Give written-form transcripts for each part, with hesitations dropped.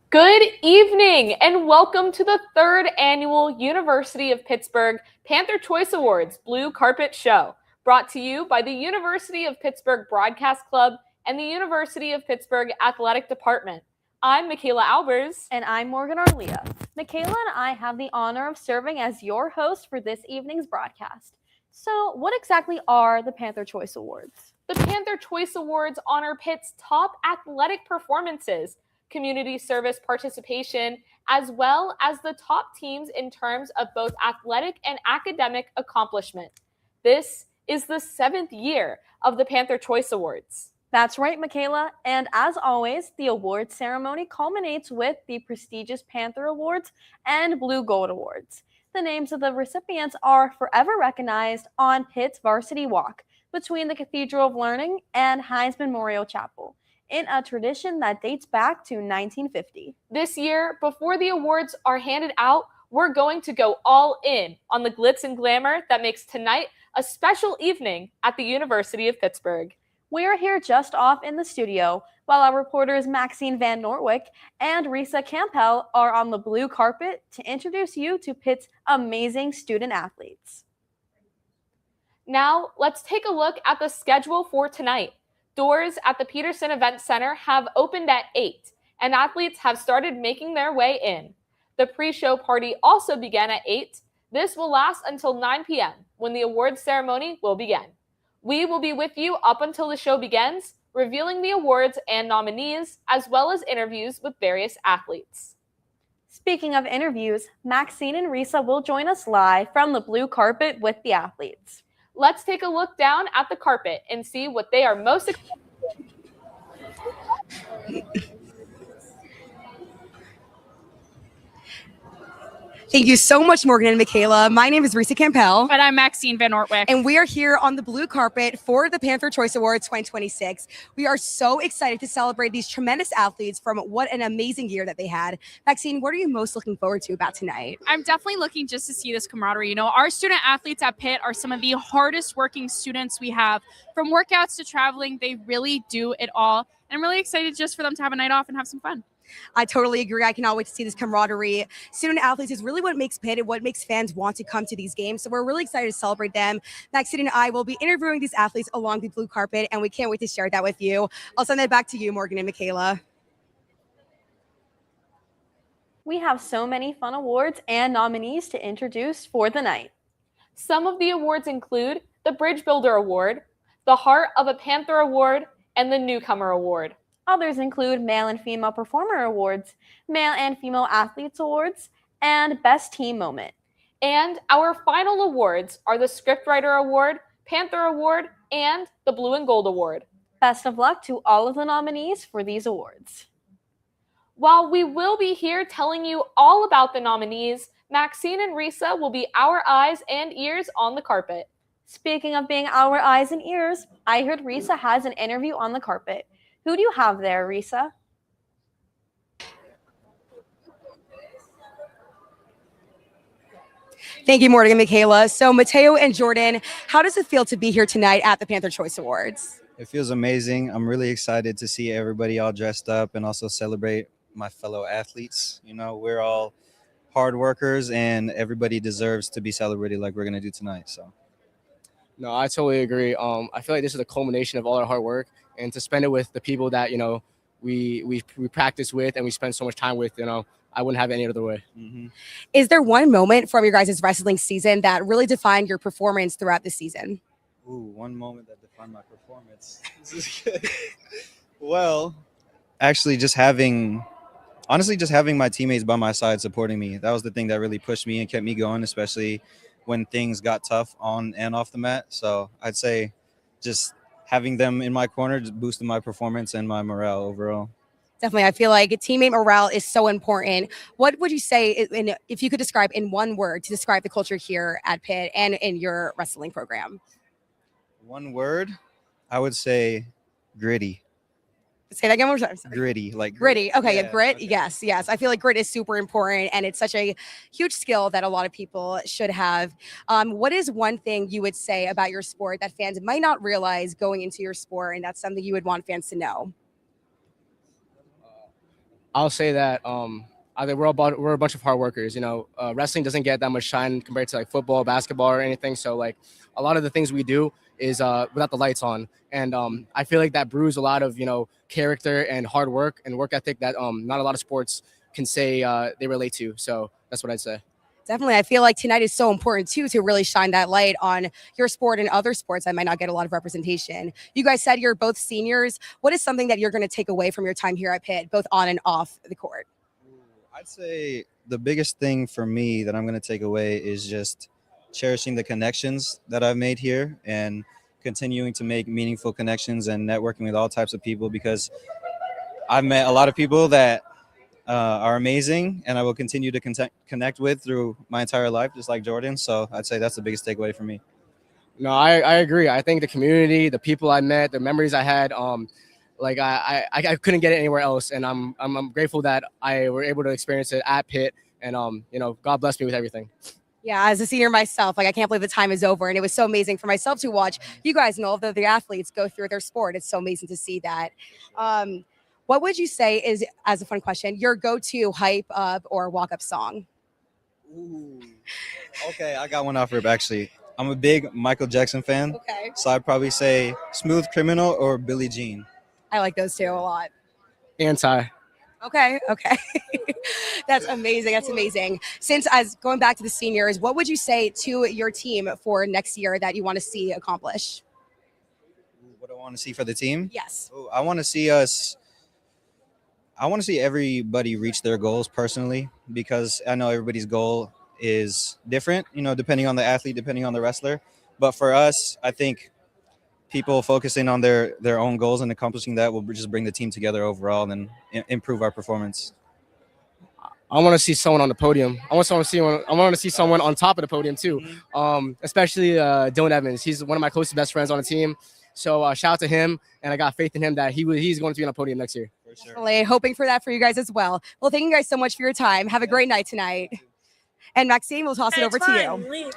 Good evening and welcome to the third annual University of Pittsburgh Panther Choice Awards Blue Carpet Show, brought to you by the University of Pittsburgh Broadcast Club and the University of Pittsburgh Athletic Department. I'm Michaela Albers. And I'm Morgan Arlia. Michaela and I have the honor of serving as your host for this evening's broadcast. So, what exactly are the Panther Choice Awards? The Panther Choice Awards honor Pitt's top athletic performances, community service participation, as well as the top teams in terms of both athletic and academic accomplishment. This is the 7th year of the Panther Choice Awards. That's right, Michaela. And as always, the awards ceremony culminates with the prestigious Panther Awards and Blue Gold Awards. The names of the recipients are forever recognized on Pitt's Varsity Walk between the Cathedral of Learning and Heinz Memorial Chapel, in a tradition that dates back to 1950. This year, before the awards are handed out, we're going to go all in on the glitz and glamour that makes tonight a special evening at the University of Pittsburgh. We are here just off in the studio while our reporters Maxine Van Nortwick and Risa Campbell are on the blue carpet to introduce you to Pitt's amazing student athletes. Now, let's take a look at the schedule for tonight. Doors at the Peterson Event Center have opened at 8, and athletes have started making their way in. The pre-show party also began at 8. This will last until 9 p.m., when the awards ceremony will begin. We will be with you up until the show begins, revealing the awards and nominees, as well as interviews with various athletes. Speaking of interviews, Maxine and Risa will join us live from the blue carpet with the athletes. Let's take a look down at the carpet and see what they are most excited for. Thank you so much, Morgan and Michaela. My name is Risa Campbell. And I'm Maxine Van Nortwick. And we are here on the blue carpet for the Panther Choice Awards 2026. We are so excited to celebrate these tremendous athletes from what an amazing year that they had. Maxine, what are you most looking forward to about tonight? I'm definitely looking just to see this camaraderie. You know, our student athletes at Pitt are some of the hardest working students we have. From workouts to traveling, they really do it all. And I'm really excited just for them to have a night off and have some fun. I totally agree. I cannot wait to see this camaraderie. Student athletes is really what makes Pitt and what makes fans want to come to these games. So we're really excited to celebrate them. Maxine and I will be interviewing these athletes along the blue carpet, and we can't wait to share that with you. I'll send that back to you, Morgan and Michaela. We have so many fun awards and nominees to introduce for the night. Some of the awards include the Bridge Builder Award, the Heart of a Panther Award, and the Newcomer Award. Others include Male and Female Performer Awards, Male and Female Athletes Awards, and Best Team Moment. And our final awards are the Scriptwriter Award, Panther Award, and the Blue and Gold Award. Best of luck to all of the nominees for these awards. While we will be here telling you all about the nominees, Maxine and Risa will be our eyes and ears on the carpet. Speaking of being our eyes and ears, I heard Risa has an interview on the carpet. Who do you have there, Risa? Thank you, Morgan and Michaela. So Mateo and Jordan, how does it feel to be here tonight at the Panther Choice Awards? It feels amazing. I'm really excited to see everybody all dressed up and also celebrate my fellow athletes. You know, we're all hard workers and everybody deserves to be celebrated like we're going to do tonight. So. No, I totally agree. I feel like this is a culmination of all our hard work, and to spend it with the people that, you know, we practice with and we spend so much time with, you know, I wouldn't have it any other way. Mm-hmm. Is there one moment from your guys' wrestling season that really defined your performance throughout the season? Ooh, one moment that defined my performance. Well, actually just having my teammates by my side supporting me. That was the thing that really pushed me and kept me going, especially when things got tough on and off the mat. So I'd say just having them in my corner just boosted my performance and my morale overall. Definitely. I feel like teammate morale is so important. What would you say, if you could describe in one word to describe the culture here at Pitt and in your wrestling program? One word, I would say gritty. Say that again one more time. Gritty, like gritty. Okay, yeah, grit. Okay. Yes. I feel like grit is super important, and it's such a huge skill that a lot of people should have. What is one thing you would say about your sport that fans might not realize going into your sport, and that's something you would want fans to know? I'll say that I think we're a bunch of hard workers. Wrestling doesn't get that much shine compared to like football, basketball, or anything. So like a lot of the things we do is without the lights on, and I feel like that brews a lot of character and hard work and work ethic that not a lot of sports can say they relate to. So that's what I'd say. Definitely. I feel like tonight is so important too to really shine that light on your sport and other sports that might not get a lot of representation. You guys said you're both seniors. What is something that you're going to take away from your time here at Pitt, both on and off the court? I'd say the biggest thing for me that I'm going to take away is just cherishing the connections that I've made here and continuing to make meaningful connections and networking with all types of people, because I've met a lot of people that are amazing and I will continue to connect with through my entire life, just like Jordan. So I'd say that's the biggest takeaway for me. No, I agree. I think the community, the people I met, the memories I had, like I couldn't get it anywhere else, and I'm grateful that I were able to experience it at Pitt, and God bless me with everything. Yeah, as a senior myself, like I can't believe the time is over, and it was so amazing for myself to watch you guys and all of the athletes go through their sport. It's so amazing to see that. What would you say is, as a fun question, your go-to hype up or walk-up song? Ooh. Okay, I got one off rip actually. I'm a big Michael Jackson fan. Okay. So I'd probably say Smooth Criminal or Billie Jean. I like those two a lot. Anti. Okay. That's amazing. That's amazing. Since as going back to the seniors, what would you say to your team for next year that you want to see accomplish? What do I want to see for the team? Yes. I want to see everybody reach their goals personally, because I know everybody's goal is different, depending on the athlete, depending on the wrestler. But for us, I think people focusing on their own goals and accomplishing that will just bring the team together overall and improve our performance. I want to see someone on the podium. I want to see someone on top of the podium too. Especially Dylan Evans. He's one of my closest best friends on the team. So shout out to him, and I got faith in him that he's going to be on the podium next year. For sure. Definitely hoping for that for you guys as well. Well, thank you guys so much for your time. Have a great night tonight. And Maxine, we'll toss it over to you.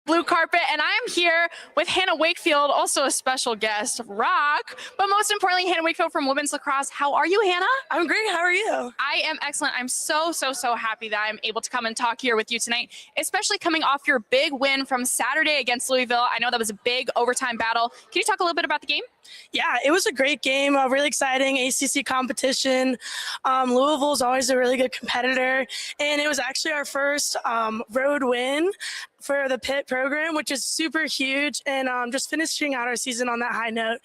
Blue carpet, and I am here with Hannah Wakefield, also a special guest, Rock, but most importantly, Hannah Wakefield from women's lacrosse. How are you, Hannah? I'm great. How are you? I am excellent. I'm so happy that I'm able to come and talk here with you tonight, especially coming off your big win from Saturday against Louisville. I know that was a big overtime battle. Can you talk a little bit about the game? Yeah, it was a great game, really exciting ACC competition. Louisville's always a really good competitor, and it was actually our first road win for the Pitt program, which is super huge, and just finishing out our season on that high note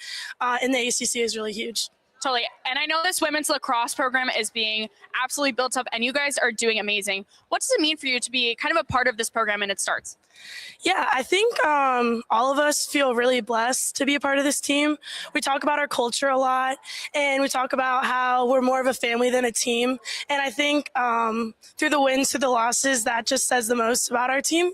in the ACC is really huge. Totally. And I know this women's lacrosse program is being absolutely built up, and you guys are doing amazing. What does it mean for you to be kind of a part of this program and its starts? Yeah, I think all of us feel really blessed to be a part of this team. We talk about our culture a lot, and we talk about how we're more of a family than a team. And I think through the wins, through the losses, that just says the most about our team.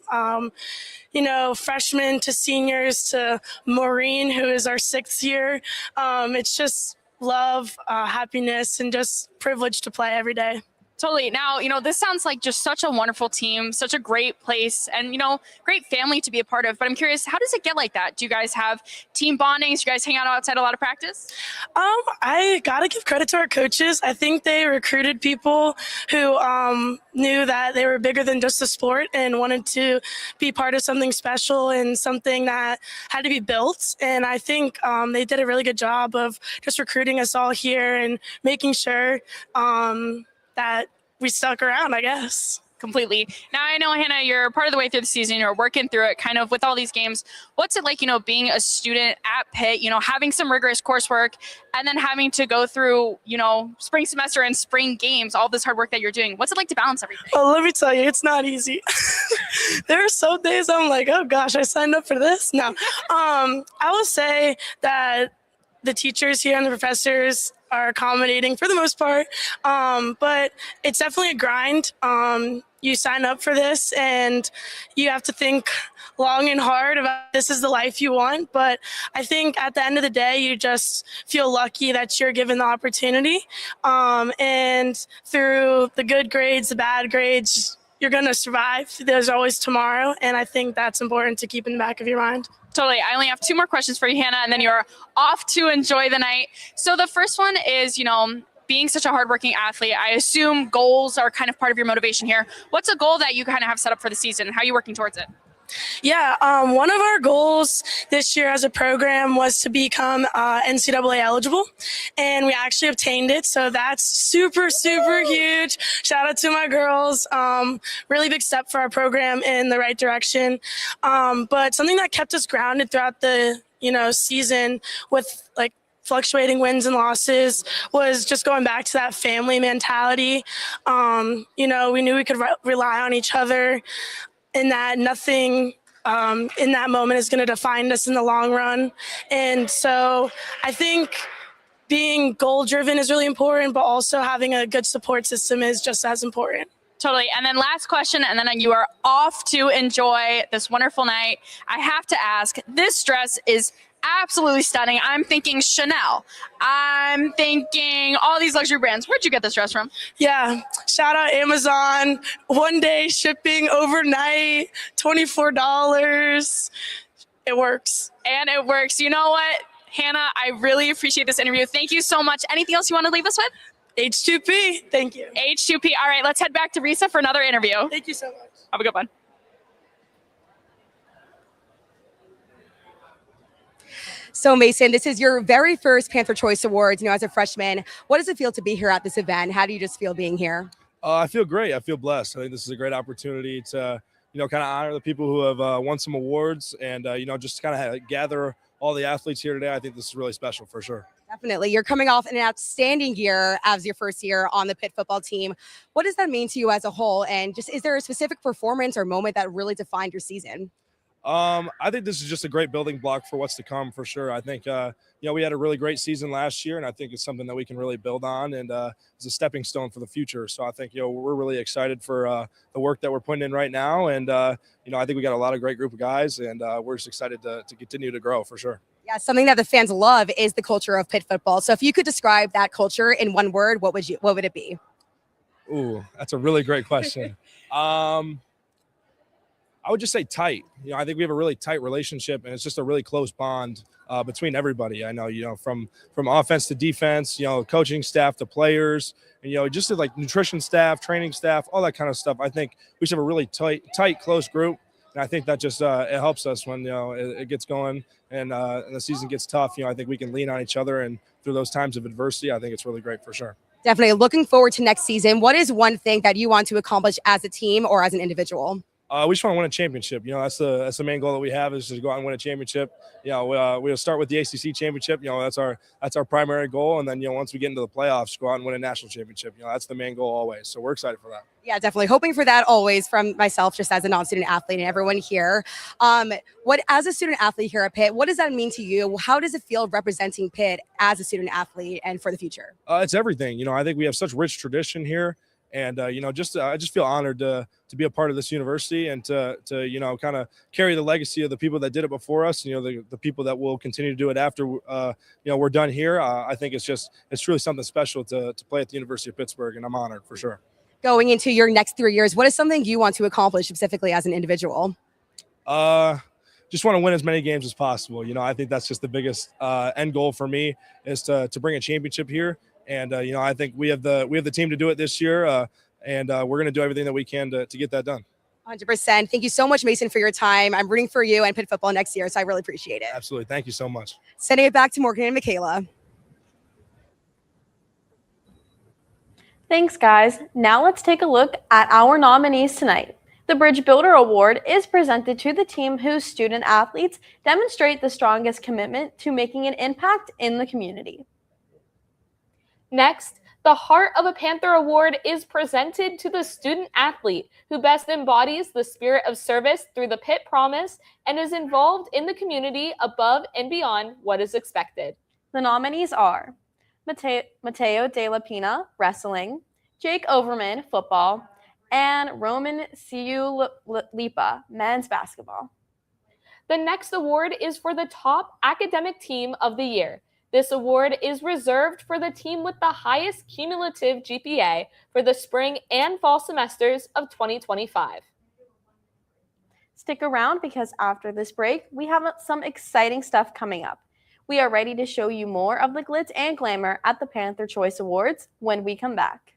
Freshmen to seniors to Maureen, who is our 6th year. It's just love, happiness, and just privilege to play every day. Totally. Now, this sounds like just such a wonderful team, such a great place, and, great family to be a part of. But I'm curious, how does it get like that? Do you guys have team bondings? Do you guys hang out outside a lot of practice? I got to give credit to our coaches. I think they recruited people who knew that they were bigger than just a sport and wanted to be part of something special and something that had to be built. And I think they did a really good job of just recruiting us all here and making sure that we stuck around, I guess. Completely. Now, I know, Hannah, you're part of the way through the season. You're working through it kind of with all these games. What's it like, being a student at Pitt, having some rigorous coursework and then having to go through, spring semester and spring games, all this hard work that you're doing? What's it like to balance everything? Oh, let me tell you, it's not easy. There are some days I'm like, oh gosh, I signed up for this. No, I will say that the teachers here and the professors are accommodating for the most part, but it's definitely a grind. You sign up for this and you have to think long and hard about this is the life you want, but I think at the end of the day you just feel lucky that you're given the opportunity, and through the good grades, the bad grades, you're going to survive. There's always tomorrow, and I think that's important to keep in the back of your mind. Totally. I only have 2 more questions for you, Hannah, and then you're off to enjoy the night. So the first one is, being such a hardworking athlete, I assume goals are kind of part of your motivation here. What's a goal that you kind of have set up for the season? How are you working towards it? Yeah, one of our goals this year as a program was to become NCAA eligible, and we actually obtained it. So that's super, super huge. Shout out to my girls. Really big step for our program in the right direction. But something that kept us grounded throughout the season with fluctuating wins and losses was just going back to that family mentality. We knew we could rely on each other, and that nothing in that moment is going to define us in the long run. And so I think being goal-driven is really important, but also having a good support system is just as important. Totally. And then last question, and then you are off to enjoy this wonderful night. I have to ask, this dress is absolutely stunning. I'm thinking Chanel. I'm thinking all these luxury brands. Where'd you get this dress from? Yeah, shout out Amazon. 1 day shipping overnight, $24. It works. And it works. You know what, Hannah, I really appreciate this interview. Thank you so much. Anything else you want to leave us with? H2P. Thank you. H2P. All right, let's head back to Risa for another interview. Thank you so much. Have a good one. So Mason, this is your very first Panther Choice Awards, as a freshman. What does it feel to be here at this event? How do you just feel being here? I feel great. I feel blessed. I think this is a great opportunity to, kind of honor the people who have won some awards and, just kind of gather all the athletes here today. I think this is really special for sure. Definitely. You're coming off an outstanding year as your first year on the Pitt football team. What does that mean to you as a whole? And just, is there a specific performance or moment that really defined your season? I think this is just a great building block for what's to come for sure. I think, we had a really great season last year, and I think it's something that we can really build on, and it's a stepping stone for the future. So I think, we're really excited for the work that we're putting in right now. And, I think we got a lot of great group of guys, and we're just excited to continue to grow for sure. Yeah, something that the fans love is the culture of Pitt football. So if you could describe that culture in one word, what would it be? Ooh, that's a really great question. I would just say tight. I think we have a really tight relationship, and it's just a really close bond between everybody. I know, from offense to defense, coaching staff to players, and just like nutrition staff, training staff, all that kind of stuff. I think we should have a really tight, close group, and I think that just it helps us when it gets going and the season gets tough. I think we can lean on each other, and through those times of adversity, I think it's really great for sure. Definitely. Looking forward to next season. What is one thing that you want to accomplish as a team or as an individual? We just want to win a championship. That's the main goal that we have, is to go out and win a championship. We'll start with the ACC championship. That's our primary goal, and then once we get into the playoffs, go out and win a national championship. That's the main goal always. So we're excited for that. Yeah, definitely hoping for that always from myself, just as a non-student athlete, and everyone here. As a student athlete here at Pitt, what does that mean to you? How does it feel representing Pitt as a student athlete and for the future? It's everything. I think we have such rich tradition here. And, I just feel honored to be a part of this university and to kind of carry the legacy of the people that did it before us, the people that will continue to do it after, we're done here. I think it's truly something special to play at the University of Pittsburgh, and I'm honored for sure. Going into your next 3 years, what is something you want to accomplish specifically as an individual? Just want to win as many games as possible. I think that's just the biggest end goal for me, is to bring a championship here. And, I think we have the team to do it this year, and we're going to do everything that we can to get that done. 100%. Thank you so much, Mason, for your time. I'm rooting for you and Pitt football next year, so I really appreciate it. Absolutely. Thank you so much. Sending it back to Morgan and Michaela. Thanks, guys. Now let's take a look at our nominees tonight. The Bridge Builder Award is presented to the team whose student athletes demonstrate the strongest commitment to making an impact in the community. Next, the Heart of a Panther Award is presented to the student athlete who best embodies the spirit of service through the Pitt Promise and is involved in the community above and beyond what is expected. The nominees are Mateo De La Pina, wrestling, Jake Overman, football, and Roman Lipa, men's basketball. The next award is for the top academic team of the year. This award is reserved for the team with the highest cumulative GPA for the spring and fall semesters of 2025. Stick around because after this break, we have some exciting stuff coming up. We are ready to show you more of the glitz and glamour at the Panther Choice Awards when we come back.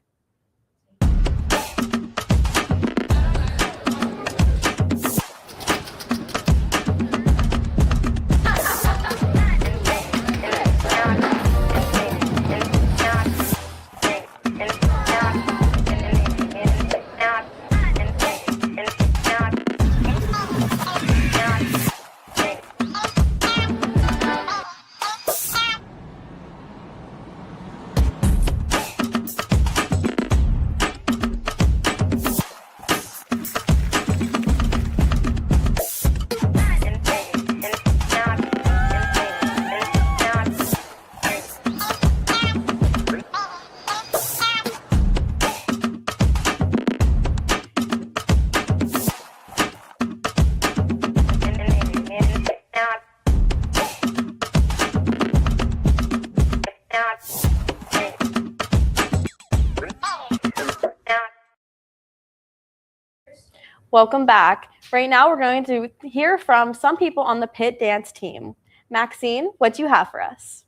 Welcome back. Right now, we're going to hear from some people on the pit dance team. Maxine, what do you have for us?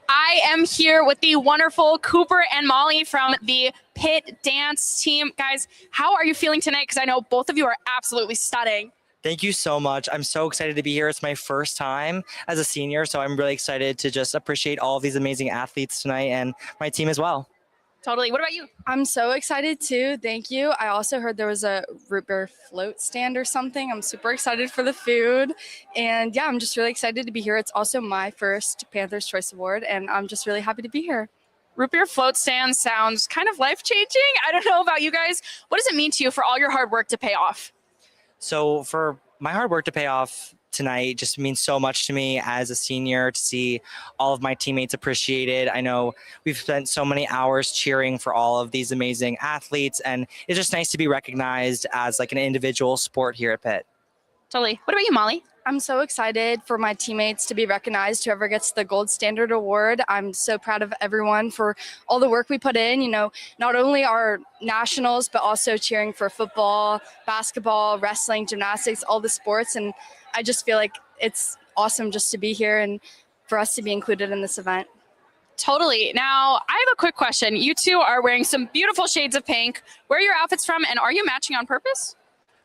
I am here with the wonderful Cooper and Molly from the pit dance team. Guys, how are you feeling tonight? Because I know both of you are absolutely stunning. Thank you so much. I'm so excited to be here. It's my first time as a senior, so I'm really excited to just appreciate all of these amazing athletes tonight and my team as well. Totally. What about you? I'm so excited too. Thank you. I also heard there was a root beer float stand or something. I'm super excited for the food. And yeah, I'm just really excited to be here. It's also my first Panther's Choice Award, and I'm just really happy to be here. Root beer float stand sounds kind of life-changing. I don't know about you guys. What does it mean to you for all your hard work to pay off? So for my hard work to pay off tonight just means so much to me as a senior to see all of my teammates appreciated. I know we've spent so many hours cheering for all of these amazing athletes, and it's just nice to be recognized as like an individual sport here at Pitt. Totally. What about you, Molly? I'm so excited for my teammates to be recognized, whoever gets the Gold Standard Award. I'm so proud of everyone for all the work we put in, you know, not only our nationals, but also cheering for football, basketball, wrestling, gymnastics, all the sports. And I just feel like it's awesome just to be here and for us to be included in this event. Totally. Now, I have a quick question. You two are wearing some beautiful shades of pink. Where are your outfits from, and are you matching on purpose?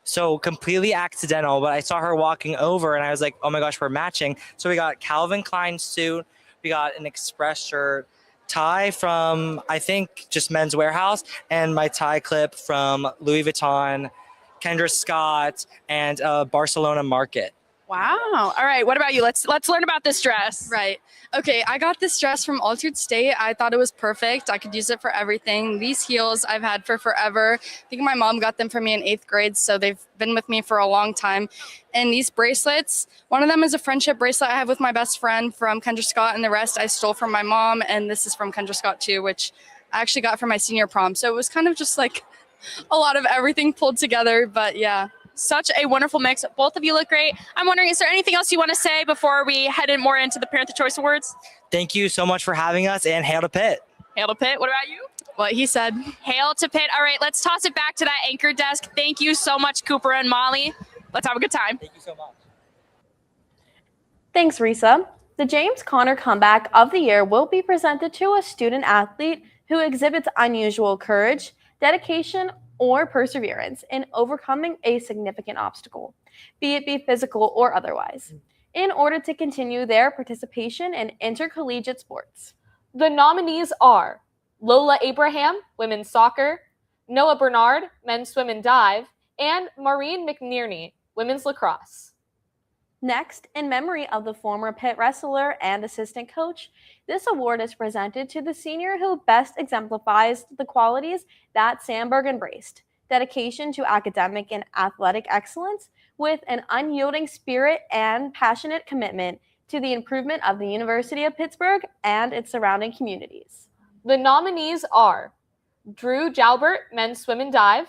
So completely accidental, but I saw her walking over and I was like, oh my gosh, we're matching. So we got Calvin Klein suit, we got an Express shirt, tie from, I think, just Men's Warehouse, and my tie clip from Louis Vuitton, Kendra Scott, and Barcelona Market. Wow. All right. What about you? Let's learn about this dress. Right. Okay, I got this dress from Altered State. I thought it was perfect. I could use it for everything. These heels I've had for forever. I think my mom got them for me in 8th grade, so they've been with me for a long time. And these bracelets, one of them is a friendship bracelet I have with my best friend from Kendra Scott, and the rest I stole from my mom, and this is from Kendra Scott too, which I actually got for my senior prom. So it was kind of just like a lot of everything pulled together, but yeah. Such a wonderful mix. Both of you look great. I'm wondering, is there anything else you want to say before we head in more into the Panther Choice Awards? Thank you so much for having us, and hail to Pitt. Hail to Pitt. What about you? What he said. Hail to Pitt. All right, let's toss it back to that anchor desk. Thank you so much, Cooper and Molly. Let's have a good time. Thank you so much. Thanks, Risa. The James Conner Comeback of the Year will be presented to a student athlete who exhibits unusual courage, dedication, or perseverance in overcoming a significant obstacle, be it be physical or otherwise, in order to continue their participation in intercollegiate sports. The nominees are Lola Abraham, women's soccer, Noah Bernard, men's swim and dive, and Maureen McNearney, women's lacrosse. Next, in memory of the former Pitt wrestler and assistant coach, this award is presented to the senior who best exemplifies the qualities that Sandberg embraced: dedication to academic and athletic excellence with an unyielding spirit and passionate commitment to the improvement of the University of Pittsburgh and its surrounding communities. The nominees are Drew Jalbert, men's swim and dive,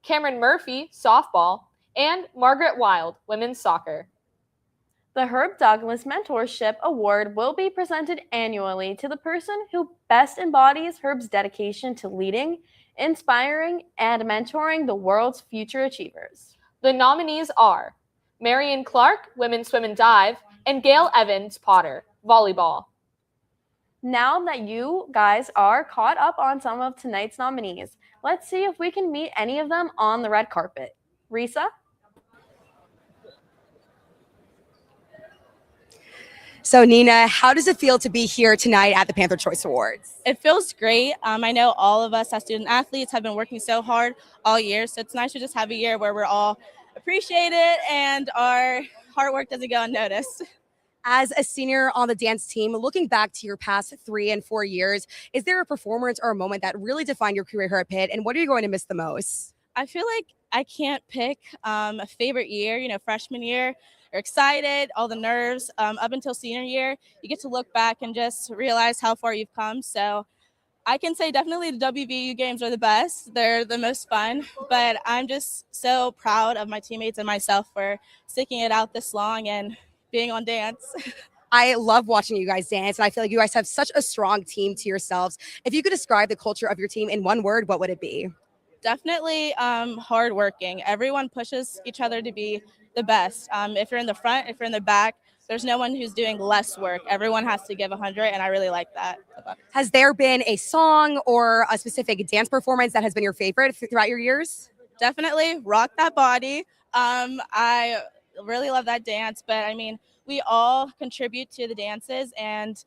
Cameron Murphy, softball, and Margaret Wild, women's soccer. The Herb Douglas Mentorship Award will be presented annually to the person who best embodies Herb's dedication to leading, inspiring, and mentoring the world's future achievers. The nominees are Marion Clark, women's swim and dive, and Gail Evans Potter, volleyball. Now that you guys are caught up on some of tonight's nominees, let's see if we can meet any of them on the red carpet. Risa? So, Nina, how does it feel to be here tonight at the Panther Choice Awards? It feels great. I know all of us as student athletes have been working so hard all year, so it's nice to just have a year where we're all appreciated and our hard work doesn't go unnoticed. As a senior on the dance team, looking back to your past 3 and 4 years, is there a performance or a moment that really defined your career here at Pitt, and what are you going to miss the most? I feel like I can't pick a favorite year. Freshman year, you're excited, all the nerves. Up until senior year, you get to look back and just realize how far you've come. So I can say definitely the WVU games are the best. They're the most fun, but I'm just so proud of my teammates and myself for sticking it out this long and being on dance. I love watching you guys dance, and I feel like you guys have such a strong team to yourselves. If you could describe the culture of your team in one word, what would it be? Definitely hardworking. Everyone pushes each other to be the best. If you're in the front, if you're in the back, there's no one who's doing less work. Everyone has to give 100, and I really like that. Has there been a song or a specific dance performance that has been your favorite throughout your years? Definitely Rock That Body. I really love that dance, but I mean, we all contribute to the dances and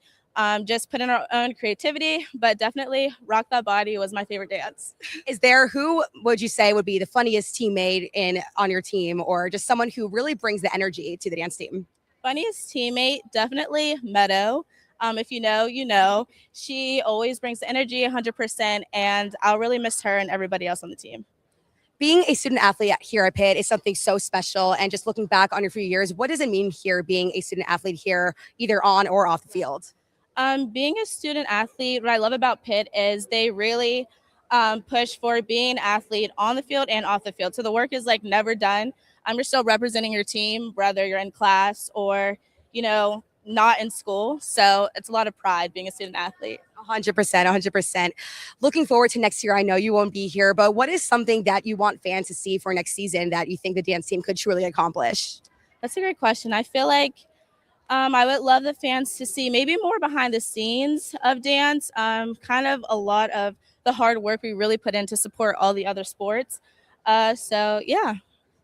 just put in our own creativity, but definitely Rock That Body was my favorite dance. Is there, who would you say would be the funniest teammate on your team, or just someone who really brings the energy to the dance team? Funniest teammate, definitely Meadow. If you know, you know. She always brings the energy 100%, and I'll really miss her and everybody else on the team. Being a student athlete here at Pitt is something so special. And just looking back on your few years, what does it mean here being a student athlete here, either on or off the field? Being a student athlete, what I love about Pitt is they really push for being an athlete on the field and off the field. So the work is like never done. You're still representing your team, whether you're in class or, not in school. So it's a lot of pride being a student athlete. 100%, 100%. Looking forward to next year. I know you won't be here, but what is something that you want fans to see for next season that you think the dance team could truly accomplish? That's a great question. I feel like I would love the fans to see maybe more behind the scenes of dance, kind of a lot of the hard work we really put in to support all the other sports. So, yeah.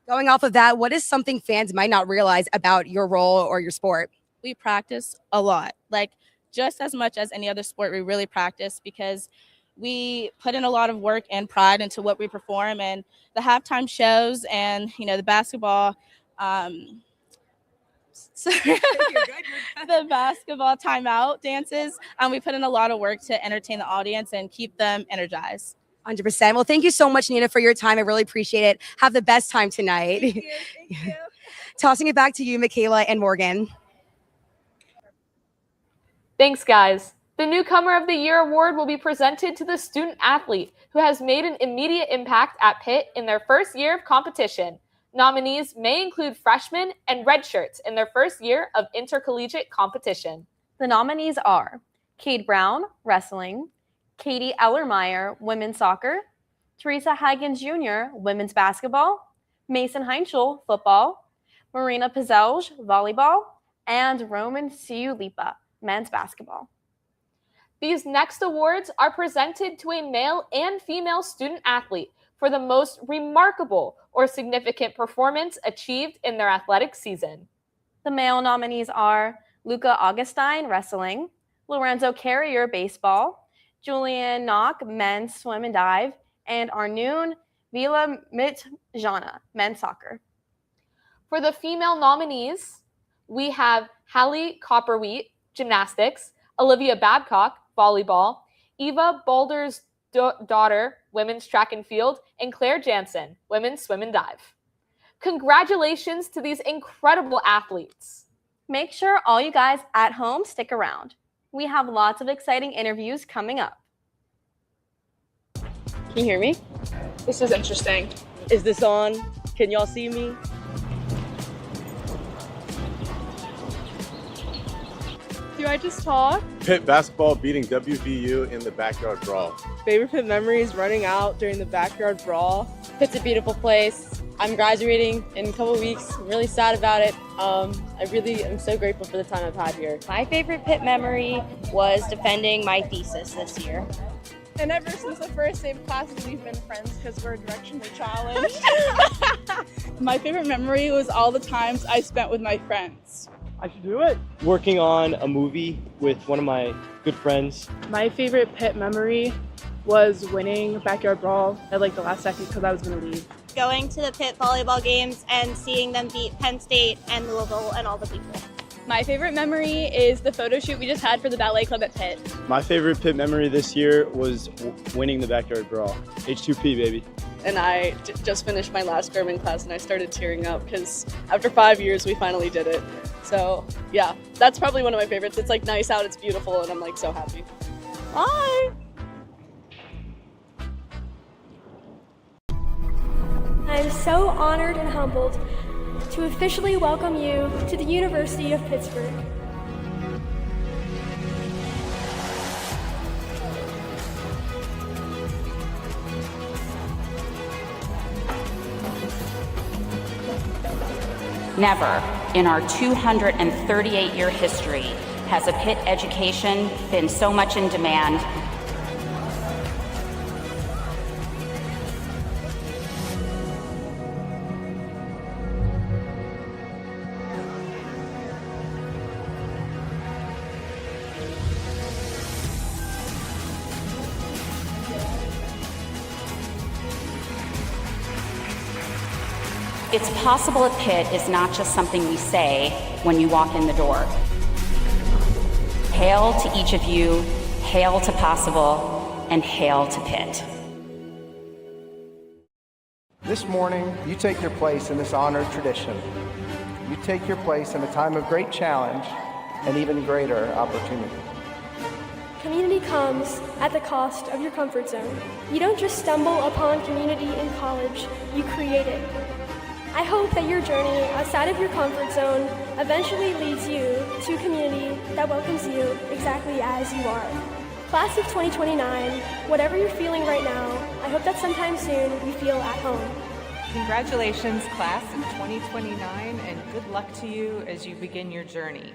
Going off of that, what is something fans might not realize about your role or your sport? We practice a lot, like just as much as any other sport. We really practice because we put in a lot of work and pride into what we perform, and the halftime shows and, the basketball, the basketball timeout dances. We put in a lot of work to entertain the audience and keep them energized. 100%. Well, thank you so much, Nina, for your time. I really appreciate it. Have the best time tonight. Thank you. Thank you. Tossing it back to you, Michaela and Morgan. Thanks, guys. The Newcomer of the Year award will be presented to the student athlete who has made an immediate impact at Pitt in their first year of competition. Nominees may include freshmen and redshirts in their first year of intercollegiate competition. The nominees are Cade Brown, wrestling; Katie Ellermeyer, women's soccer; Teresa Higgins Jr., women's basketball; Mason Heinschel, football; Marina Pizelj, volleyball; and Roman Siulipa, men's basketball. These next awards are presented to a male and female student athlete for the most remarkable or significant performance achieved in their athletic season. The male nominees are Luca Augustine, wrestling; Lorenzo Carrier, baseball; Julian Knock, men's swim and dive; and Arnoon Vila Mitjana, men's soccer. For the female nominees, we have Hallie Copperwheat, gymnastics; Olivia Babcock, volleyball; Eva Boulder's daughter, women's track and field; and Claire Jansen, women's swim and dive. Congratulations to these incredible athletes. Make sure all you guys at home stick around. We have lots of exciting interviews coming up. Can you hear me? This is interesting. Is this on? Can y'all see me? Do I just talk? Pitt basketball beating WVU in the backyard brawl. Favorite Pitt memories, running out during the backyard brawl. Pitt's a beautiful place. I'm graduating in a couple weeks. I'm really sad about it. I really am so grateful for the time I've had here. My favorite Pitt memory was defending my thesis this year. And ever since the first day of classes, we've been friends because we're directionally challenged. My favorite memory was all the times I spent with my friends. I should do it. Working on a movie with one of my good friends. My favorite Pitt memory was winning backyard brawl at like the last second because I was going to leave. Going to the Pitt volleyball games and seeing them beat Penn State and Louisville and all the people. My favorite memory is the photo shoot we just had for the ballet club at Pitt. My favorite Pitt memory this year was winning the backyard brawl. H2P, baby. And I just finished my last German class and I started tearing up because after 5 years we finally did it. So yeah, that's probably one of my favorites. It's like nice out, it's beautiful, and I'm like so happy. Bye! I'm so honored and humbled to officially welcome you to the University of Pittsburgh. Never in our 238-year history has a Pitt education been so much in demand. It's possible at Pitt is not just something we say when you walk in the door. Hail to each of you, hail to possible, and hail to Pitt. This morning, you take your place in this honored tradition. You take your place in a time of great challenge and even greater opportunity. Community comes at the cost of your comfort zone. You don't just stumble upon community in college, you create it. I hope that your journey outside of your comfort zone eventually leads you to a community that welcomes you exactly as you are. Class of 2029, whatever you're feeling right now, I hope that sometime soon you feel at home. Congratulations, class of 2029, and good luck to you as you begin your journey.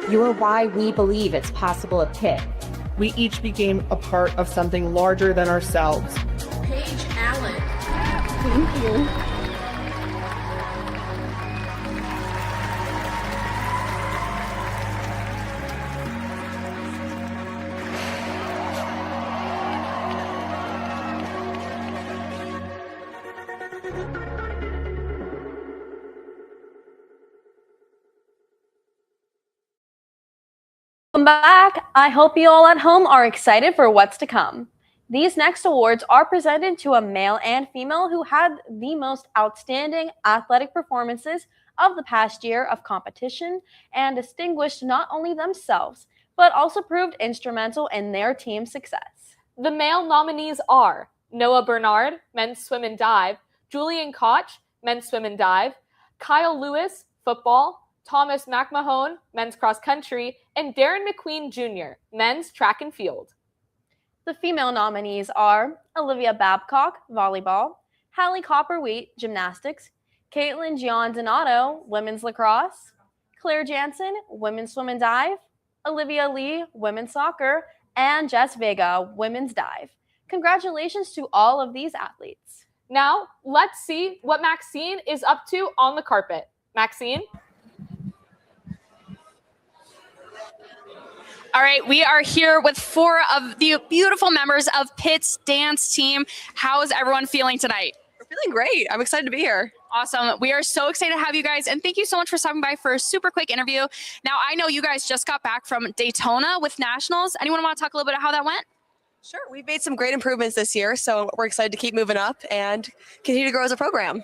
You are why we believe it's possible at Pitt. We each became a part of something larger than ourselves. Paige Allen. Thank you. Welcome back. I hope you all at home are excited for what's to come. These next awards are presented to a male and female who had the most outstanding athletic performances of the past year of competition and distinguished not only themselves, but also proved instrumental in their team's success. The male nominees are Noah Bernard, men's swim and dive, Julian Koch, men's swim and dive, Kyle Lewis, football, Thomas McMahon, men's cross country, and Darren McQueen Jr., men's track and field. The female nominees are Olivia Babcock, volleyball, Hallie Copperwheat, gymnastics, Caitlin Giandonato, women's lacrosse, Claire Jansen, women's swim and dive, Olivia Lee, women's soccer, and Jess Vega, women's dive. Congratulations to all of these athletes. Now, let's see what Maxine is up to on the carpet. Maxine? All right, we are here with 4 of the beautiful members of Pitt's dance team. How is everyone feeling tonight? We're feeling great. I'm excited to be here. Awesome. We are so excited to have you guys, and thank you so much for stopping by for a super quick interview. Now, I know you guys just got back from Daytona with Nationals. Anyone want to talk a little bit about how that went? Sure. We've made some great improvements this year, so we're excited to keep moving up and continue to grow as a program.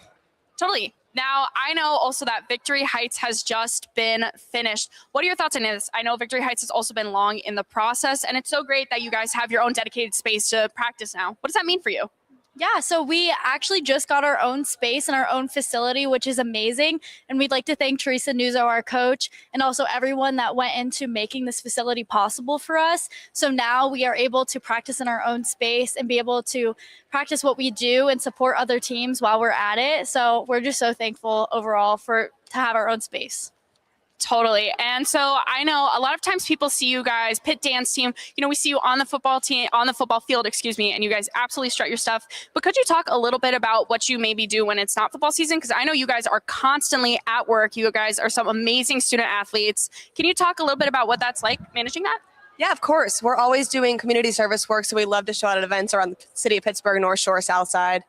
Totally. Now, I know also that Victory Heights has just been finished. What are your thoughts on this? I know Victory Heights has also been long in the process, and it's so great that you guys have your own dedicated space to practice now. What does that mean for you? Yeah, so we actually just got our own space and our own facility, which is amazing. And we'd like to thank Teresa Nuzzo, our coach, and also everyone that went into making this facility possible for us. So now we are able to practice in our own space and be able to practice what we do and support other teams while we're at it. So we're just so thankful overall to have our own space. Totally. And so I know a lot of times people see you guys, Pitt dance team, we see you on the football team, on the football field, and you guys absolutely strut your stuff. But could you talk a little bit about what you maybe do when it's not football season? Because I know you guys are constantly at work. You guys are some amazing student athletes. Can you talk a little bit about what that's like managing that? Yeah, of course. We're always doing community service work, so we love to show out at events around the city of Pittsburgh, North Shore, South Side,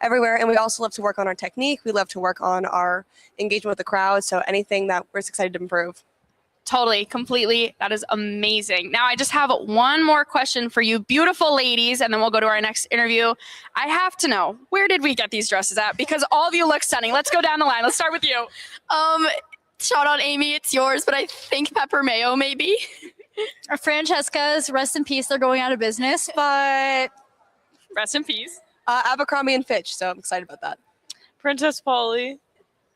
everywhere. And we also love to work on our technique. We love to work on our engagement with the crowd. So anything that we're excited to improve. Totally, completely. That is amazing. Now, I just have one more question for you beautiful ladies, and then we'll go to our next interview. I have to know, where did we get these dresses at? Because all of you look stunning. Let's go down the line. Let's start with you. Shout out Amy, it's yours, but I think Pepper Mayo maybe. Francesca's, rest in peace, they're going out of business, but rest in peace. Abercrombie and Fitch, so I'm excited about that. Princess Polly.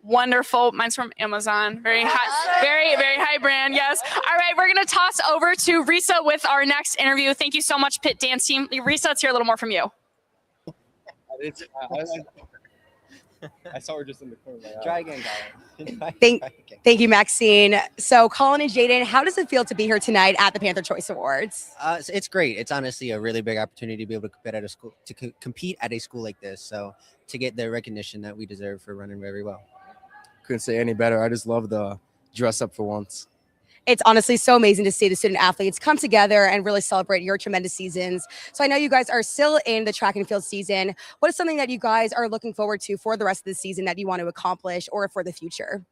Wonderful. Mine's from Amazon. Very high, very, very high brand. Yes. All right. We're going to toss over to Risa with our next interview. Thank you so much, Pitt dance team. Risa, let's hear a little more from you. I saw her just in the corner. Try again, Colin. Thank you, Maxine. So, Colin and Jaden, how does it feel to be here tonight at the Panther Choice Awards? It's great. It's honestly a really big opportunity to be able to compete at a school compete at a school like this. So, to get the recognition that we deserve for running very well. Couldn't say any better. I just love the dress up for once. It's honestly so amazing to see the student athletes come together and really celebrate your tremendous seasons. So I know you guys are still in the track and field season. What is something that you guys are looking forward to for the rest of the season that you want to accomplish or for the future?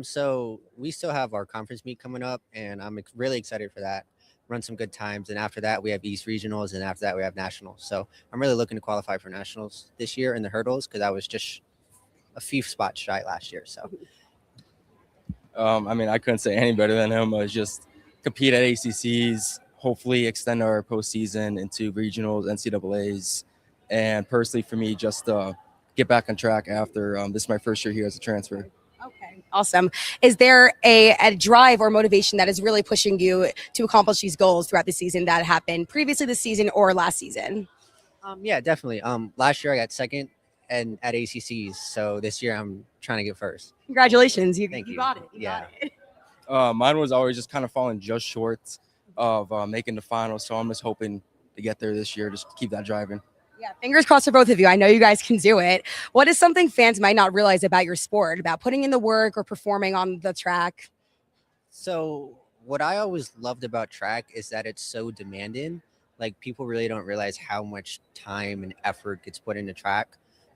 So we still have our conference meet coming up, and I'm really excited for that. Run some good times, and after that we have East Regionals, and after that we have Nationals. So I'm really looking to qualify for Nationals this year in the hurdles because I was just a few spots shy last year. So. I couldn't say any better than him. It's just compete at ACCs, hopefully extend our postseason into regionals, NCAAs, and personally for me, just get back on track after this is my first year here as a transfer. Okay, awesome. Is there a drive or motivation that is really pushing you to accomplish these goals throughout the season that happened previously this season or last season? Yeah, definitely. Last year I got second and at ACCs, so this year I'm trying to get first. Congratulations, Thank you. got it. You got it. Mine was always just kind of falling just short of making the finals, so I'm just hoping to get there this year, just keep that driving. Yeah, fingers crossed for both of you. I know you guys can do it. What is something fans might not realize about your sport, about putting in the work or performing on the track? So what I always loved about track is that it's so demanding. Like, people really don't realize how much time and effort gets put into track.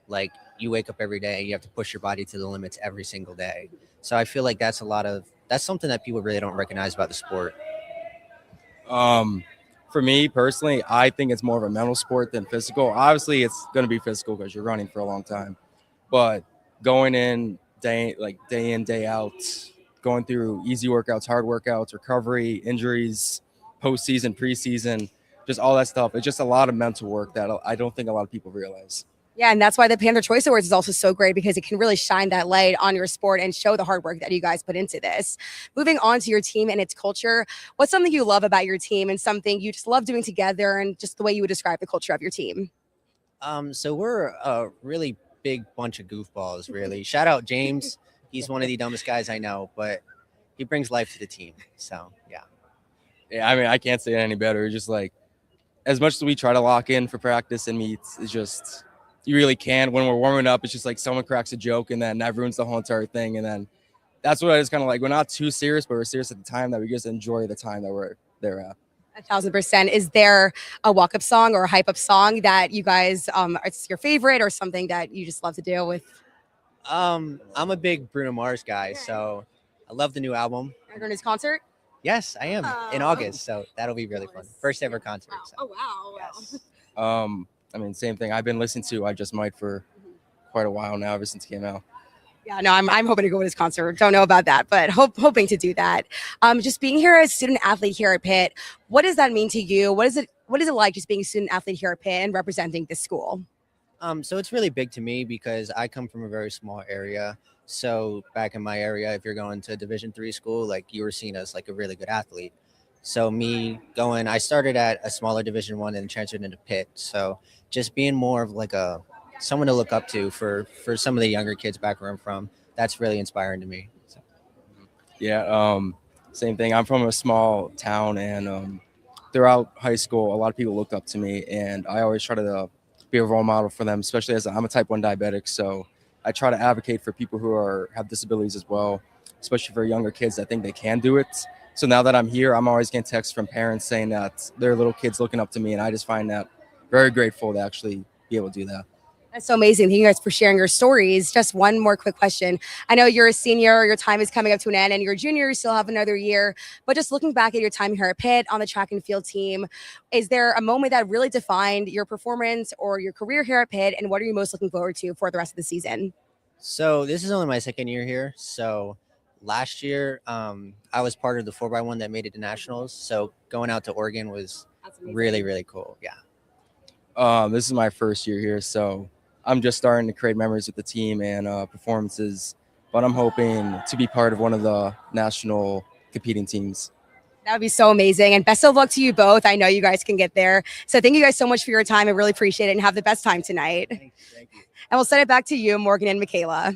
Like, you wake up every day and you have to push your body to the limits every single day. So I feel like that's something that people really don't recognize about the sport. For me personally, I think it's more of a mental sport than physical. Obviously, it's going to be physical because you're running for a long time. But going in, day in, day out, going through easy workouts, hard workouts, recovery, injuries, postseason, preseason, just all that stuff. It's just a lot of mental work that I don't think a lot of people realize. Yeah, and that's why the Panther Choice Awards is also so great, because it can really shine that light on your sport and show the hard work that you guys put into this. Moving on to your team and its culture, what's something you love about your team and something you just love doing together, and just the way you would describe the culture of your team? So we're a really big bunch of goofballs, really. Shout out James. He's one of the dumbest guys I know, but he brings life to the team. So, yeah. Yeah, I mean, I can't say it any better. It's just like, as much as we try to lock in for practice and meets, it's just, you really can't. When we're warming up, it's just like someone cracks a joke and then that ruins the whole entire thing. And then that's what I just kind of like, we're not too serious, but we're serious at the time, that we just enjoy the time that we're there at. 1,000%. Is there a walk-up song or a hype-up song that you guys, it's your favorite, or something that you just love to do with? I'm a big Bruno Mars guy, so I love the new album. Are you going to his concert? Yes, I am in August, so that'll be really fun. First ever concert. So. Oh, wow. Yes. I mean, same thing. I've been listening to I Just Might for quite a while now, ever since it came out. Yeah, no, I'm hoping to go to his concert. Don't know about that, but hoping to do that. Just being here as a student athlete here at Pitt, what does that mean to you? What is it like just being a student athlete here at Pitt and representing this school? So it's really big to me because I come from a very small area. So back in my area, if you're going to Division III school, like, you were seen as like a really good athlete. So I started at a smaller Division I and transferred into Pitt. So just being more of like someone to look up to for some of the younger kids back where I'm from, that's really inspiring to me. So. Yeah, same thing. I'm from a small town, and throughout high school, a lot of people looked up to me, and I always try to be a role model for them, especially as I'm a type 1 diabetic. So I try to advocate for people who have disabilities as well, especially for younger kids that think they can do it. So now that I'm here, I'm always getting texts from parents saying that their little kids looking up to me, and I just find that very grateful to actually be able to do that. That's so amazing. Thank you guys for sharing your stories. Just one more quick question. I know you're a senior, your time is coming up to an end, and you're a junior, you still have another year. But just looking back at your time here at Pitt on the track and field team, is there a moment that really defined your performance or your career here at Pitt, and what are you most looking forward to for the rest of the season? So this is only my second year here. So last year, I was part of the 4x1 that made it to nationals. So going out to Oregon was really, really cool. Yeah. This is my first year here, so I'm just starting to create memories with the team and performances, but I'm hoping to be part of one of the national competing teams. That would be so amazing. And best of luck to you both. I know you guys can get there. So thank you guys so much for your time. I really appreciate it, and have the best time tonight. Thank you. And we'll send it back to you, Morgan and Michaela.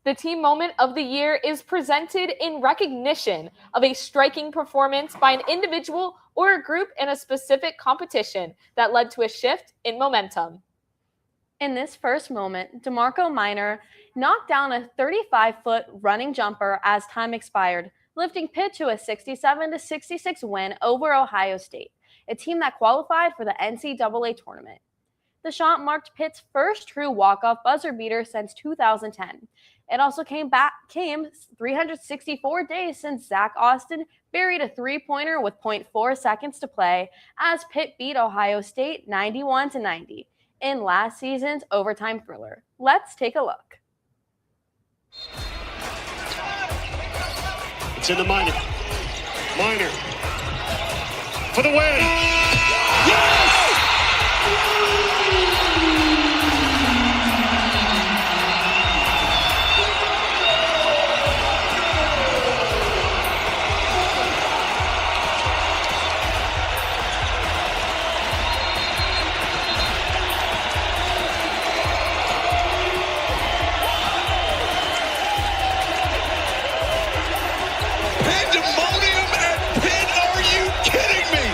The team moment of the year is presented in recognition of a striking performance by an individual or a group in a specific competition that led to a shift in momentum. In this first moment, DeMarco Minor knocked down a 35-foot running jumper as time expired, lifting Pitt to a 67-66 win over Ohio State, a team that qualified for the NCAA tournament. The shot marked Pitt's first true walk-off buzzer beater since 2010. It also came 364 days since Zach Austin buried a three-pointer with 0.4 seconds to play as Pitt beat Ohio State 91-90 in last season's overtime thriller. Let's take a look. It's in the Minor. Minor for the win. Yes! Pandemonium at Pitt, are you kidding me?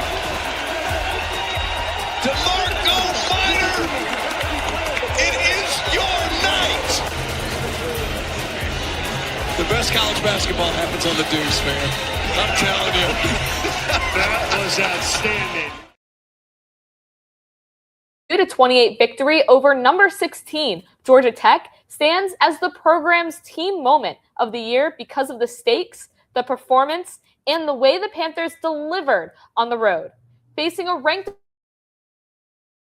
DeMarco Minor, it is your night. The best college basketball happens on the deuce, man. I'm telling you. That was outstanding. 2-28 victory over number 16, Georgia Tech, stands as the program's team moment of the year because of the stakes, the performance, and the way the Panthers delivered on the road. Facing a ranked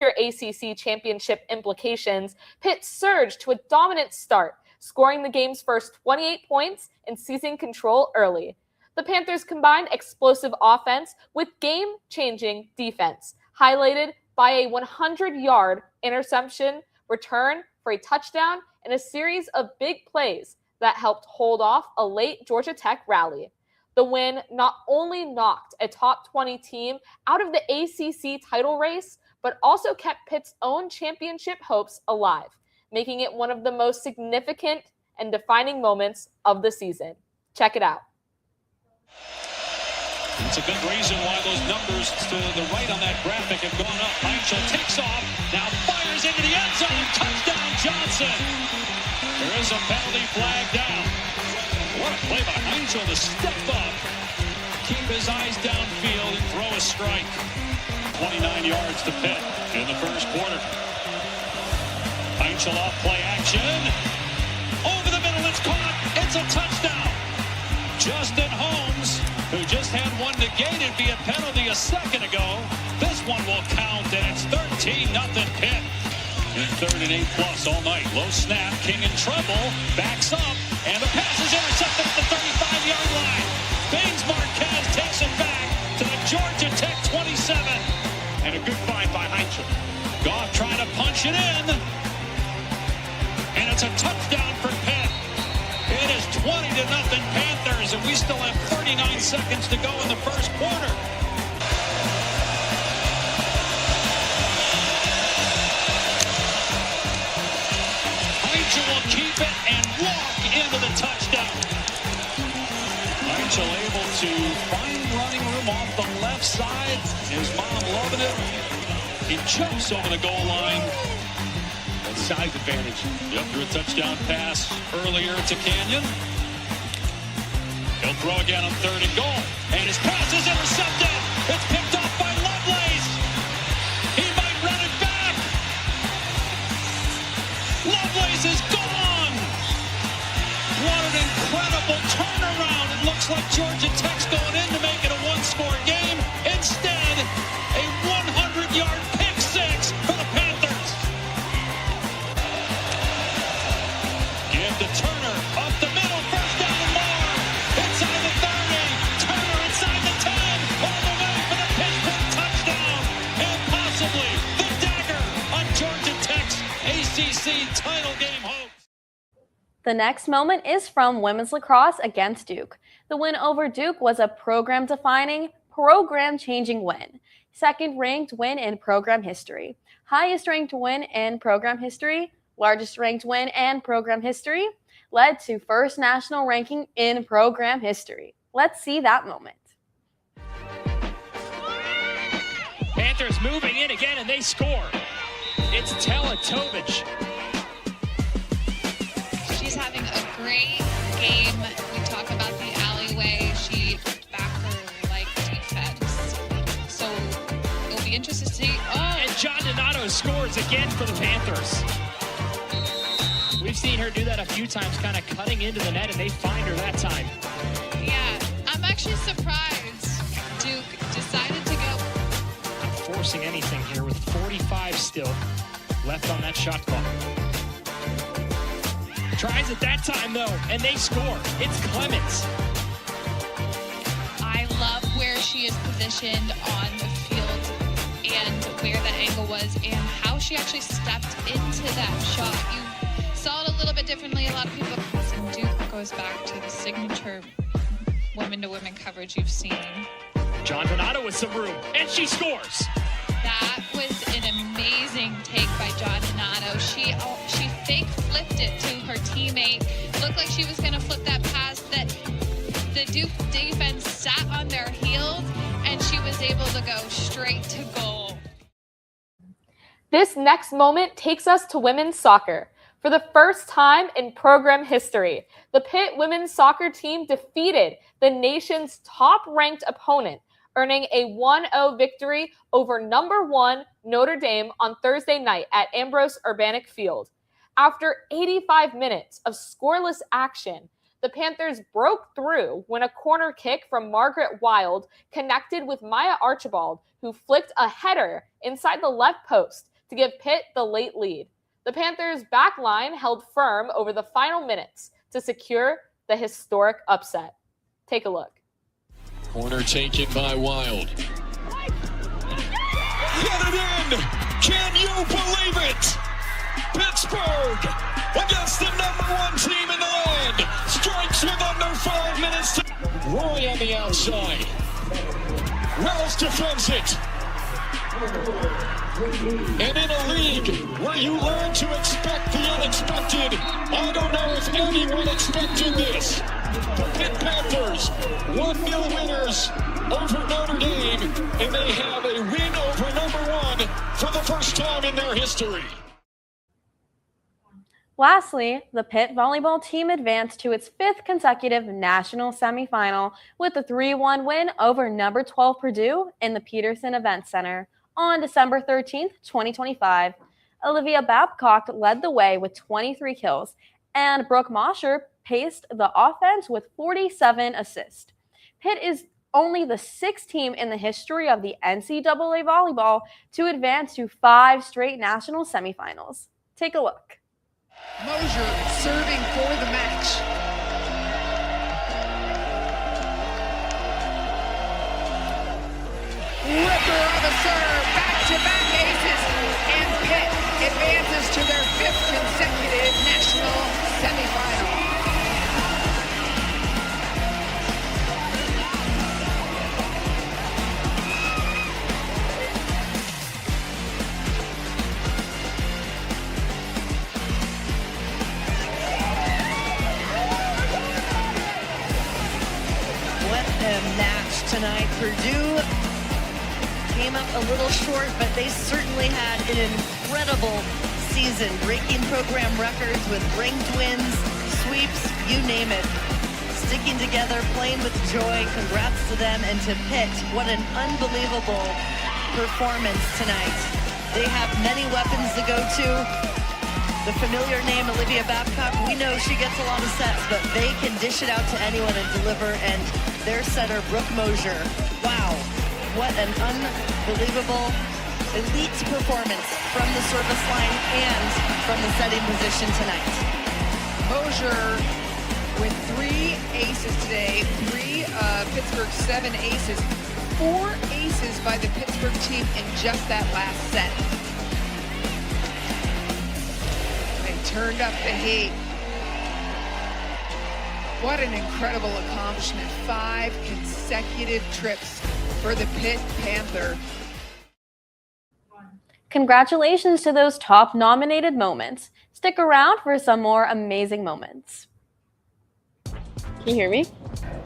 ACC championship implications, Pitt surged to a dominant start, scoring the game's first 28 points and seizing control early. The Panthers combined explosive offense with game-changing defense, highlighted by a 100-yard interception return for a touchdown and a series of big plays that helped hold off a late Georgia Tech rally. The win not only knocked a top 20 team out of the ACC title race, but also kept Pitt's own championship hopes alive, making it one of the most significant and defining moments of the season. Check it out. It's a good reason why those numbers to the right on that graphic have gone up. Heinzel takes off, now fires into the end zone. Touchdown, Johnson. There is a penalty flag down. What a play by Heinzel to step up, keep his eyes downfield, and throw a strike. 29 yards to Pitt in the first quarter. Heinzel off play action. Over the middle, it's caught. It's a touchdown. Justin Holmes, who just had one negated via penalty a second ago. This one will count, and it's 13-0 Pitt. In 3rd and 8 plus all night. Low snap, King in trouble, backs up, and the pass is intercepted at the 35-yard line. Baines Marquez takes it back to the Georgia Tech 27. And a good find by Heinzel. Goff trying to punch it in. And it's a touchdown for Pitt. It is 20-0 Panthers, and we still have 39 seconds to go in the first quarter. Heinzel will keep it and walk into the touchdown. Heinzel able to find running room off the left side. His mom loving it. He jumps over the goal line. That size advantage. Yep, threw a touchdown pass earlier to Canyon. He'll throw again on 3rd and goal. And his pass is intercepted. It's picked off by Lovelace. He might run it back. Lovelace is gone. What an incredible turnaround. It looks like Georgia Tech's going in to make it a one-score game. Instead, a 100-yard pick six for the Panthers. Give to Turner up the middle. First down and more. Inside the 30. Turner inside the 10. All the way for the Pittsburgh touchdown. And possibly the dagger on Georgia Tech's ACC title game hopes. The next moment is from women's lacrosse against Duke. The win over Duke was a program-defining, program-changing win. Second-ranked win in program history. Highest-ranked win in program history. Largest-ranked win in program history. Led to first national ranking in program history. Let's see that moment. Panthers moving in again, and they score. It's Teletovic. She's having a great game. We talk about the alleyway. She back her like defense. So it'll be interesting to see. Oh, And John Donato scores again for the Panthers. We've seen her do that a few times, kind of cutting into the net, and they find her that time. yeah. I'm actually surprised Duke decided to go. Not forcing anything here with 45 still left on that shot clock. Tries it that time, though, and they score. It's Clements. I love where she is positioned on the field and where that angle was and how she actually stepped into that shot. You saw it a little bit differently. A lot of people. And Duke goes back to the signature women-to-women coverage you've seen. John Donato with some room, and she scores. That was an amazing take by John Donato. She fake flipped it to her teammate. Looked like she was going to flip that pass that the Duke defense sat on their heels, and she was able to go straight to goal. This next moment takes us to women's soccer. For the first time in program history, the Pitt women's soccer team defeated the nation's top-ranked opponent, earning a 1-0 victory over number 1 Notre Dame on Thursday night at Ambrose Urbanic Field. After 85 minutes of scoreless action, The Panthers broke through when a corner kick from Margaret Wild connected with Maya Archibald, who flicked a header inside the left post to give Pitt the late lead. The Panthers' back line held firm over the final minutes to secure the historic upset. Take a look. Corner taken by Wild. Get it in! Can you believe it? Pittsburgh, against the #1 team in the land, strikes with under 5 minutes to... Roy on the outside. Wells defends it. And in a league where you learn to expect the unexpected, I don't know if anyone expected this. The Pitt Panthers, 1-0 winners over Notre Dame, and they have a win over #1 for the first time in their history. Lastly, the Pitt volleyball team advanced to its 5th consecutive national semifinal with a 3-1 win over number 12 Purdue in the Peterson Event Center on December 13th, 2025. Olivia Babcock led the way with 23 kills, and Brooke Mosher paced the offense with 47 assists. Pitt is only the 6th team in the history of the NCAA volleyball to advance to 5 straight national semifinals. Take a look. Mosher serving for the match. Ripper of a serve, back-to-back aces, and Pitt advances to their 5th consecutive national semifinal. What a match tonight. Purdue came up a little short, but they certainly had an incredible season, breaking program records with ranked wins, sweeps, you name it. Sticking together, playing with joy. Congrats to them and to Pitt. What an unbelievable performance tonight. They have many weapons to go to. The familiar name, Olivia Babcock, we know she gets a lot of sets, but they can dish it out to anyone and deliver, and their setter, Brooke Mosher, wow, what an unbelievable elite performance from the service line and from the setting position tonight. Mosher with 3 aces today, 3 of Pittsburgh's 7 aces, 4 aces by the Pittsburgh team in just that last set. They turned up the heat. What an incredible accomplishment. 5 consecutive trips for the Pitt Panther. Congratulations to those top nominated moments. Stick around for some more amazing moments. Can you hear me?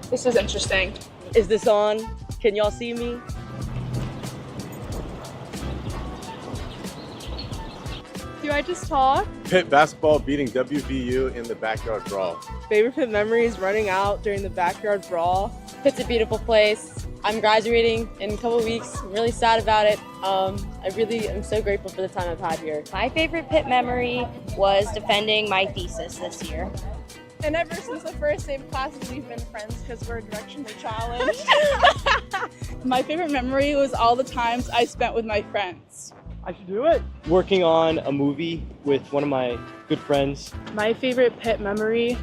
This is interesting. Is this on? Can y'all see me? Do I just talk? Pitt basketball beating WVU in the backyard brawl. Favorite Pitt memories running out during the backyard brawl. Pitt's a beautiful place. I'm graduating in a couple weeks. I'm really sad about it. I really am so grateful for the time I've had here. My favorite Pitt memory was defending my thesis this year. And ever since the first day of classes, we've been friends because we're directionally challenged. My favorite memory was all the times I spent with my friends. I should do it. Working on a movie with one of my good friends. My favorite Pitt memory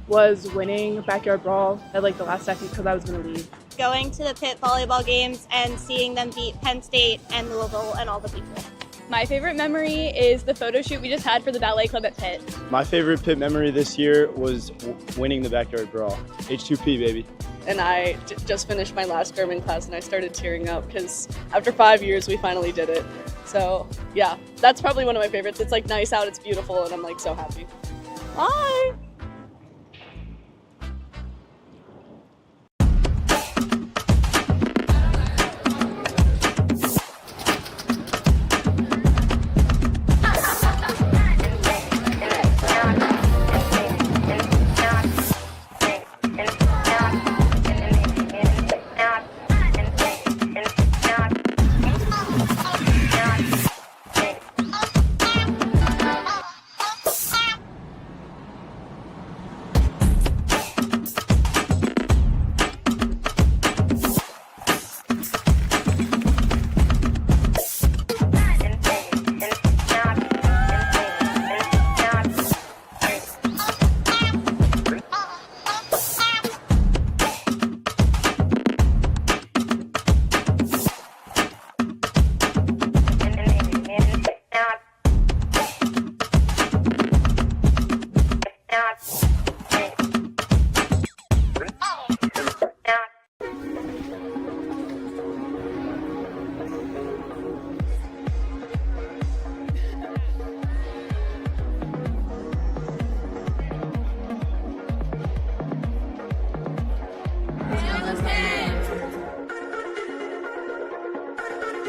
was winning Backyard Brawl at like the last second because I was going to leave. Going to the Pitt volleyball games and seeing them beat Penn State and Louisville and all the people. My favorite memory is the photo shoot we just had for the ballet club at Pitt. My favorite Pitt memory this year was winning the backyard brawl. H2P, baby. And I just finished my last German class and I started tearing up because after 5 years, we finally did it. So yeah, that's probably one of my favorites. It's like nice out, it's beautiful, and I'm like so happy. Bye.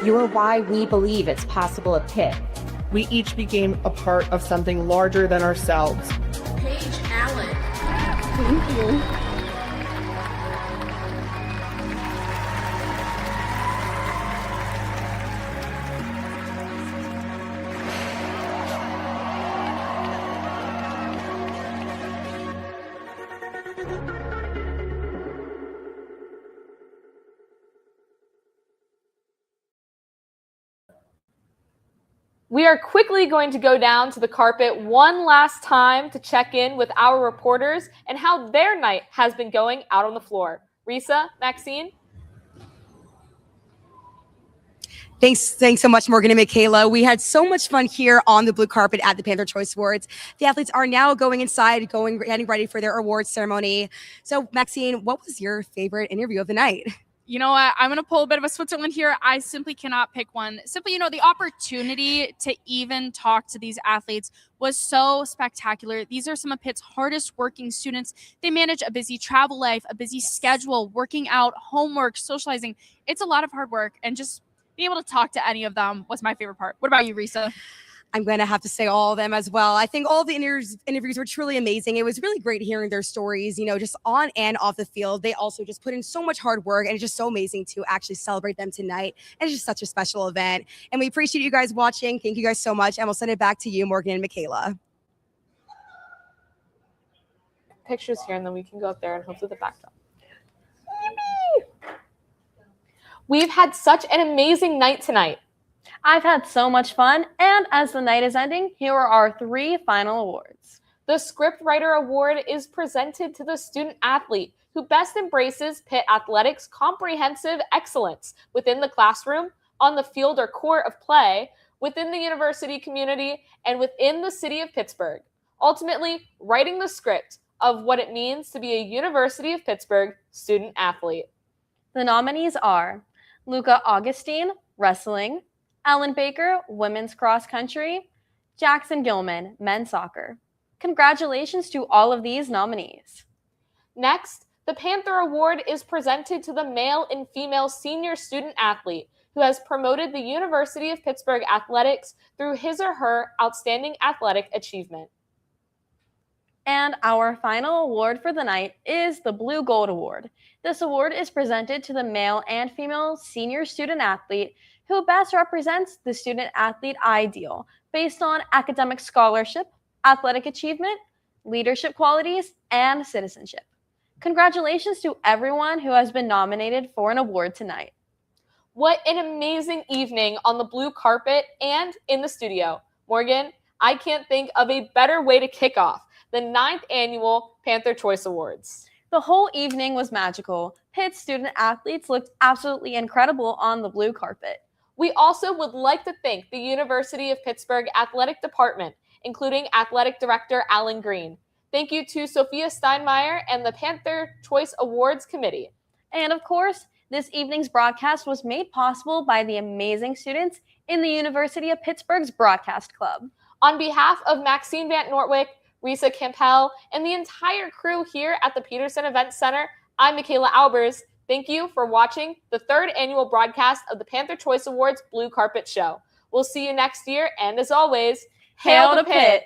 You are why we believe it's possible at Pitt. We each became a part of something larger than ourselves. Paige Allen. Thank you. We are quickly going to go down to the carpet one last time to check in with our reporters and how their night has been going out on the floor. Risa, Maxine? Thanks so much, Morgan and Michaela. We had so much fun here on the blue carpet at the Panther Choice Awards. The athletes are now going inside, getting ready for their awards ceremony. So, Maxine, what was your favorite interview of the night? You know what? I'm going to pull a bit of a Switzerland here. I simply cannot pick one. Simply, the opportunity to even talk to these athletes was so spectacular. These are some of Pitt's hardest working students. They manage a busy travel life, a busy schedule, working out, homework, socializing. It's a lot of hard work, and just being able to talk to any of them was my favorite part. What about you, Risa? I'm going to have to say all of them as well. I think all the interviews were truly amazing. It was really great hearing their stories, just on and off the field. They also just put in so much hard work, and it's just so amazing to actually celebrate them tonight. And it's just such a special event. And we appreciate you guys watching. Thank you guys so much. And we'll send it back to you, Morgan and Michaela. Pictures here, and then we can go up there and hopefully the backdrop. We've had such an amazing night tonight. I've had so much fun, and as the night is ending, here are our 3 final awards. The Scriptwriter Award is presented to the student athlete who best embraces Pitt Athletics' comprehensive excellence within the classroom, on the field or court of play, within the university community, and within the city of Pittsburgh. Ultimately, writing the script of what it means to be a University of Pittsburgh student athlete. The nominees are Luca Augustine, wrestling; Ellen Baker, women's cross country; Jackson Gilman, men's soccer. Congratulations to all of these nominees. Next, the Panther Award is presented to the male and female senior student athlete who has promoted the University of Pittsburgh athletics through his or her outstanding athletic achievement. And our final award for the night is the Blue Gold Award. This award is presented to the male and female senior student athlete who best represents the student athlete ideal based on academic scholarship, athletic achievement, leadership qualities, and citizenship. Congratulations to everyone who has been nominated for an award tonight. What an amazing evening on the blue carpet and in the studio. Morgan, I can't think of a better way to kick off the 9th annual Panther Choice Awards. The whole evening was magical. Pitt's student athletes looked absolutely incredible on the blue carpet. We also would like to thank the University of Pittsburgh Athletic Department, including Athletic Director Alan Green. Thank you to Sophia Steinmeier and the Panther Choice Awards Committee. And of course, this evening's broadcast was made possible by the amazing students in the University of Pittsburgh's Broadcast Club. On behalf of Maxine Van Nortwick, Risa Campbell, and the entire crew here at the Peterson Event Center, I'm Michaela Albers. Thank you for watching the 3rd annual broadcast of the Panther Choice Awards Blue Carpet Show. We'll see you next year, and as always, Hail to Pitt!